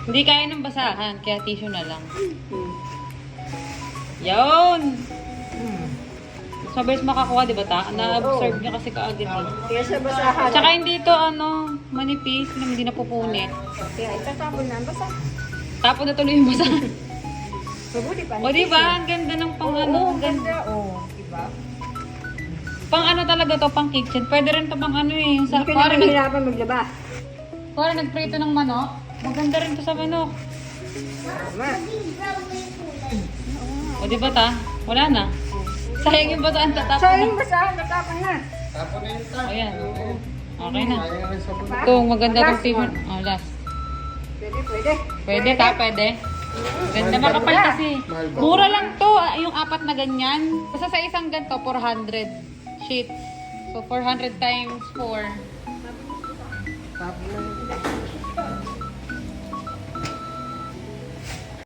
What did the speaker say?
Hindi kaya ng basahan, kaya tissue na lang. Yun! Mas mabilis makakuha, di ba ta? Na-absorb niya kasi kaagad eh. Kaya sa basahan. Tsaka hindi to manipis, hindi napupunit. Kaya itatapon na ang basa. Tapos na tuloy yung basahan. Mabuti pa. O di ba? Ang ganda ng pang ano. Oo, Ang ganda. ganda. Oo, diba? Pang ano talaga to, pang kitchen. Pwede rin to pang ano eh. Yung sa, Hindi ka na mahirapan maglaba. Kuwari nagprito ng manok. Maganda rin to sa manok. Tama. O di ba ta? Wala na. Sayang yung basahan, tatapon So, na. yung basahan, natapon na. Tapon na yun ta. Ayan. Okay na. Kaya rin sabon. Diba? Ito, maganda Last tong tissue. one. Oh, last. Pwede, pwede. Pwede ta, pwede. Ganda makapal kasi. Mura lang to, yung apat na ganyan. Basta sa isang ganito, 400 sheets. So, 400 times 4. Tapon na.